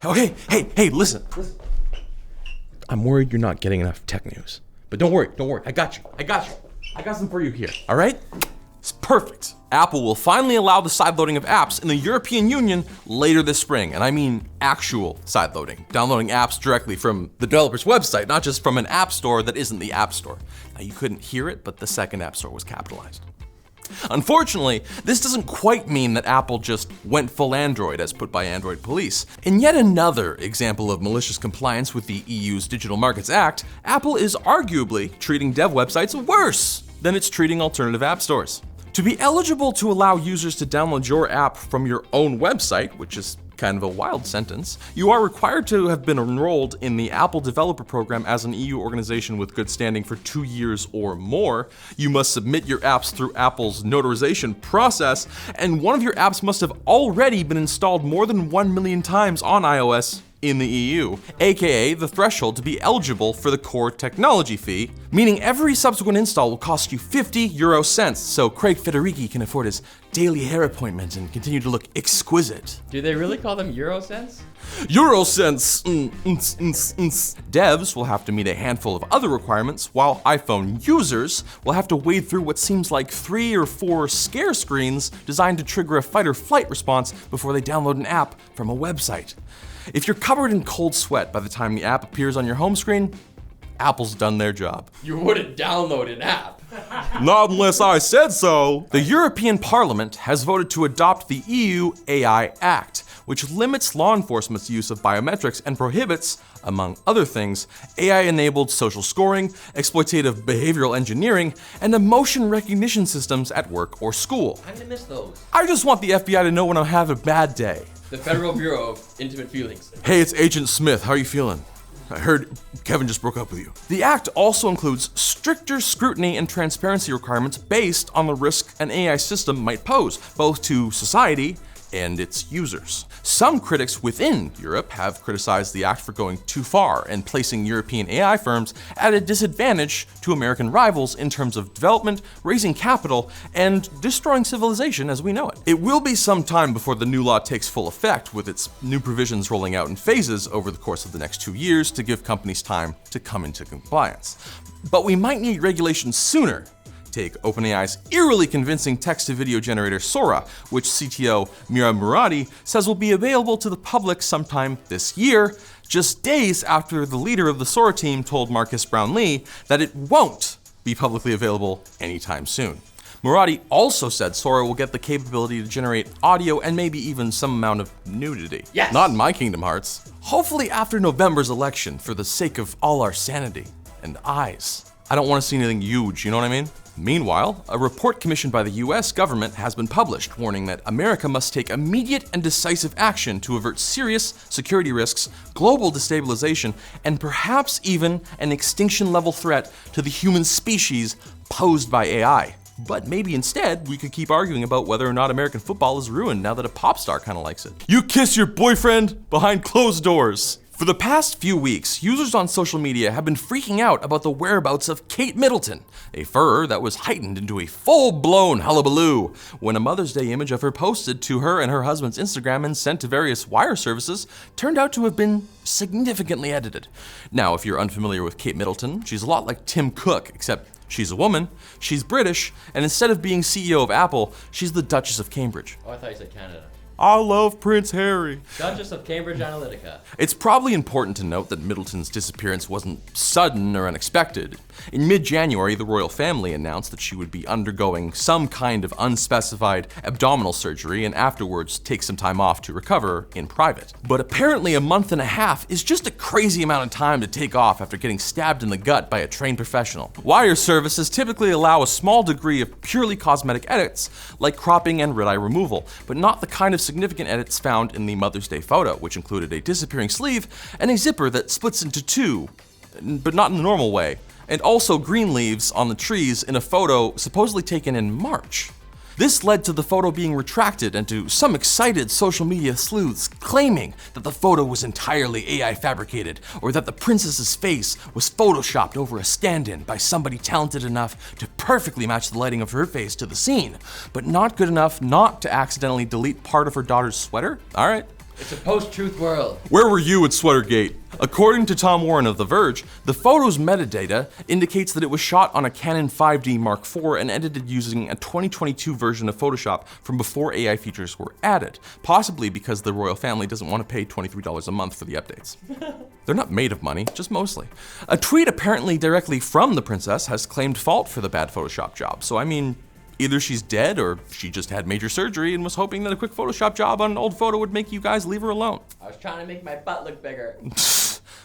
Okay, hey, listen. I'm worried you're not getting enough tech news. But don't worry. I got you. I got some for you here, all right? It's perfect. Apple will finally allow the sideloading of apps in the European Union later this spring. And I mean actual sideloading, downloading apps directly from the developer's website, not just from an app store that isn't the App Store. Now, you couldn't hear it, but the second App Store was capitalized. Unfortunately, this doesn't quite mean that Apple just went full Android as put by Android police. In yet another example of malicious compliance with the EU's Digital Markets Act, Apple is arguably treating dev websites worse than it's treating alternative app stores. To be eligible to allow users to download your app from your own website, which is kind of a wild sentence, you are required to have been enrolled in the Apple Developer Program as an EU organization with good standing for 2 years or more. You must submit your apps through Apple's notarization process, and one of your apps must have already been installed more than 1 million times on iOS in the EU, aka the threshold to be eligible for the core technology fee, meaning every subsequent install will cost you 50 euro cents, so Craig Federighi can afford his daily hair appointment and continue to look exquisite. Do they really call them euro cents? Euro cents! Devs will have to meet a handful of other requirements, while iPhone users will have to wade through what seems like 3 or 4 scare screens designed to trigger a fight or flight response before they download an app from a website. If you're covered in cold sweat by the time the app appears on your home screen, Apple's done their job. You wouldn't download an app. Not unless I said so. The European Parliament has voted to adopt the EU AI Act, which limits law enforcement's use of biometrics and prohibits, among other things, AI-enabled social scoring, exploitative behavioral engineering, and emotion recognition systems at work or school. I miss those. I just want the FBI to know when I'm having a bad day. The Federal Bureau of Intimate Feelings. Hey, it's Agent Smith. How are you feeling? I heard Kevin just broke up with you. The act also includes stricter scrutiny and transparency requirements based on the risk an AI system might pose, both to society and its users. Some critics within Europe have criticized the act for going too far and placing European AI firms at a disadvantage to American rivals in terms of development, raising capital, and destroying civilization as we know it. It will be some time before the new law takes full effect, with its new provisions rolling out in phases over the course of the next 2 years to give companies time to come into compliance. But we might need regulation sooner. Take OpenAI's eerily convincing text-to-video generator Sora, which CTO Mira Murati says will be available to the public sometime this year, just days after the leader of the Sora team told Marcus Brownlee that it won't be publicly available anytime soon. Murati also said Sora will get the capability to generate audio and maybe even some amount of nudity. Yes! Not in my Kingdom Hearts. Hopefully after November's election, for the sake of all our sanity and eyes. I don't want to see anything huge, you know what I mean? Meanwhile, a report commissioned by the US government has been published warning that America must take immediate and decisive action to avert serious security risks, global destabilization, and perhaps even an extinction-level threat to the human species posed by AI. But maybe instead, we could keep arguing about whether or not American football is ruined now that a pop star kind of likes it. You kiss your boyfriend behind closed doors. For the past few weeks, users on social media have been freaking out about the whereabouts of Kate Middleton, a furor that was heightened into a full-blown hullabaloo when a Mother's Day image of her posted to her and her husband's Instagram and sent to various wire services turned out to have been significantly edited. Now, if you're unfamiliar with Kate Middleton, she's a lot like Tim Cook, except she's a woman, she's British, and instead of being CEO of Apple, she's the Duchess of Cambridge. Oh, I thought you said Canada. I love Prince Harry. Duchess of Cambridge Analytica. It's probably important to note that Middleton's disappearance wasn't sudden or unexpected. In mid-January, the royal family announced that she would be undergoing some kind of unspecified abdominal surgery and afterwards take some time off to recover in private. But apparently a month and a half is just a crazy amount of time to take off after getting stabbed in the gut by a trained professional. Wire services typically allow a small degree of purely cosmetic edits, like cropping and red eye removal, but not the kind of significant edits found in the Mother's Day photo, which included a disappearing sleeve and a zipper that splits into two, but not in the normal way, and also green leaves on the trees in a photo supposedly taken in March. This led to the photo being retracted and to some excited social media sleuths claiming that the photo was entirely AI fabricated, or that the princess's face was photoshopped over a stand-in by somebody talented enough to perfectly match the lighting of her face to the scene, but not good enough not to accidentally delete part of her daughter's sweater? All right. It's a post-truth world. Where were you at Sweatergate? According to Tom Warren of The Verge, the photo's metadata indicates that it was shot on a Canon 5D Mark IV and edited using a 2022 version of Photoshop from before AI features were added, possibly because the royal family doesn't want to pay $23 a month for the updates. They're not made of money, just mostly. A tweet apparently directly from the princess has claimed fault for the bad Photoshop job, so I mean, either she's dead or she just had major surgery and was hoping that a quick Photoshop job on an old photo would make you guys leave her alone. I was trying to make my butt look bigger.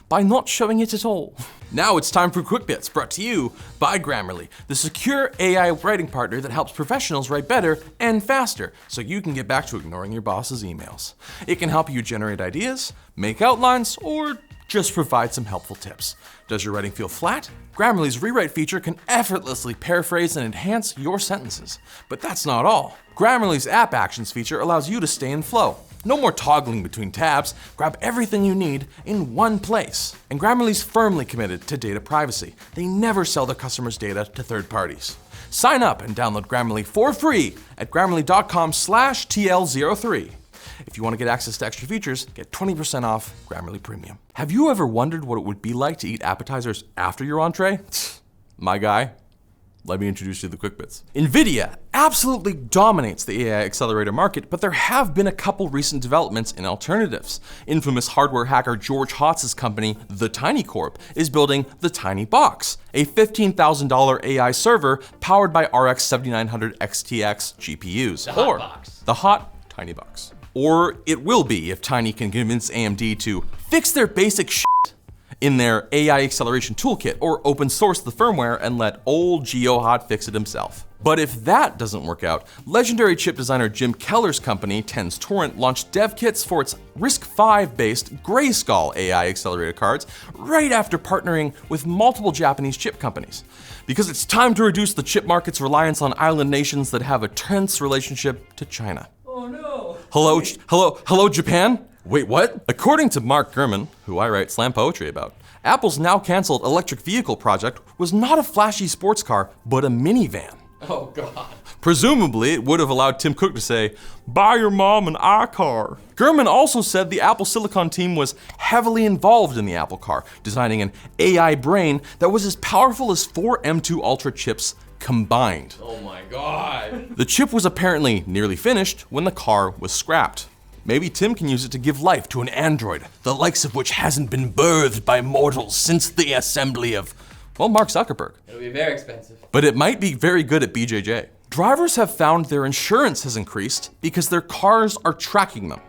By not showing it at all. Now it's time for Quick Bits, brought to you by Grammarly, the secure AI writing partner that helps professionals write better and faster, so you can get back to ignoring your boss's emails. It can help you generate ideas, make outlines, or just provide some helpful tips. Does your writing feel flat? Grammarly's rewrite feature can effortlessly paraphrase and enhance your sentences. But that's not all. Grammarly's App Actions feature allows you to stay in flow. No more toggling between tabs. Grab everything you need in one place. And Grammarly's firmly committed to data privacy. They never sell their customers' data to third parties. Sign up and download Grammarly for free at grammarly.com/TL03. If you want to get access to extra features, get 20% off Grammarly Premium. Have you ever wondered what it would be like to eat appetizers after your entree? My guy, let me introduce you to the Quick Bits. Nvidia absolutely dominates the AI accelerator market, but there have been a couple recent developments in alternatives. Infamous hardware hacker George Hotz's company, The Tiny Corp, is building the Tiny Box, a $15,000 AI server powered by RX 7900 XTX GPUs. The hot box. The hot Tiny Box. Or it will be if Tiny can convince AMD to fix their basic shit in their AI acceleration toolkit or open source the firmware and let old GeoHot fix it himself. But if that doesn't work out, legendary chip designer Jim Keller's company, Tens Torrent, launched dev kits for its RISC-V based Grayskull AI accelerator cards right after partnering with multiple Japanese chip companies. Because it's time to reduce the chip market's reliance on island nations that have a tense relationship to China. Oh no. Hello, Japan? Wait, what? According to Mark Gurman, who I write slam poetry about, Apple's now canceled electric vehicle project was not a flashy sports car, but a minivan. Oh god. Presumably, it would have allowed Tim Cook to say, "Buy your mom an iCar." Gurman also said the Apple Silicon team was heavily involved in the Apple car, designing an AI brain that was as powerful as 4 M2 Ultra chips combined. Oh my god. The chip was apparently nearly finished when the car was scrapped. Maybe Tim can use it to give life to an android, the likes of which hasn't been birthed by mortals since the assembly of, well, Mark Zuckerberg. It'll be very expensive. But it might be very good at BJJ. Drivers have found their insurance has increased because their cars are tracking them.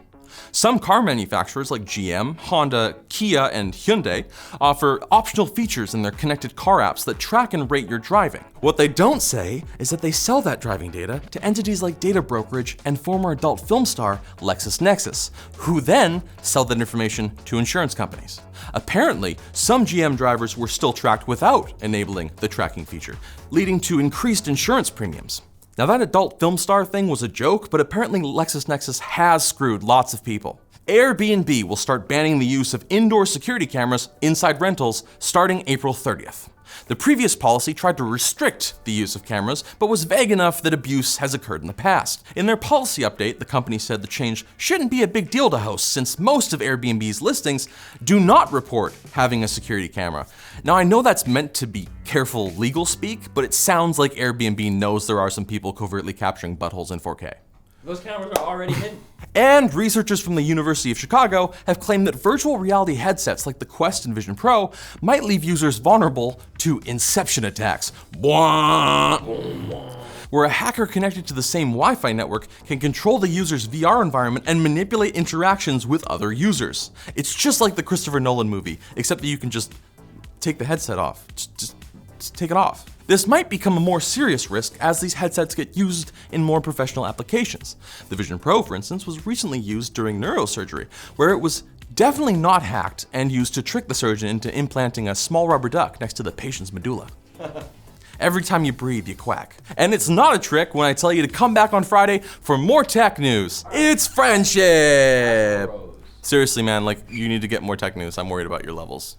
Some car manufacturers like GM, Honda, Kia, and Hyundai offer optional features in their connected car apps that track and rate your driving. What they don't say is that they sell that driving data to entities like data brokerage and former adult film star LexisNexis, who then sell that information to insurance companies. Apparently, some GM drivers were still tracked without enabling the tracking feature, leading to increased insurance premiums. Now that adult film star thing was a joke, but apparently LexisNexis has screwed lots of people. Airbnb will start banning the use of indoor security cameras inside rentals starting April 30th. The previous policy tried to restrict the use of cameras, but was vague enough that abuse has occurred in the past. In their policy update, the company said the change shouldn't be a big deal to hosts since most of Airbnb's listings do not report having a security camera. Now I know that's meant to be careful legal speak, but it sounds like Airbnb knows there are some people covertly capturing buttholes in 4K. Those cameras are already hidden. And researchers from the University of Chicago have claimed that virtual reality headsets like the Quest and Vision Pro might leave users vulnerable to Inception attacks, where a hacker connected to the same Wi-Fi network can control the user's VR environment and manipulate interactions with other users. It's just like the Christopher Nolan movie, except that you can just take the headset off. Just take it off. This might become a more serious risk as these headsets get used in more professional applications. The Vision Pro, for instance, was recently used during neurosurgery, where it was definitely not hacked and used to trick the surgeon into implanting a small rubber duck next to the patient's medulla. Every time you breathe, you quack. And it's not a trick when I tell you to come back on Friday for more tech news. It's friendship! Seriously, man, like, you need to get more tech news. I'm worried about your levels.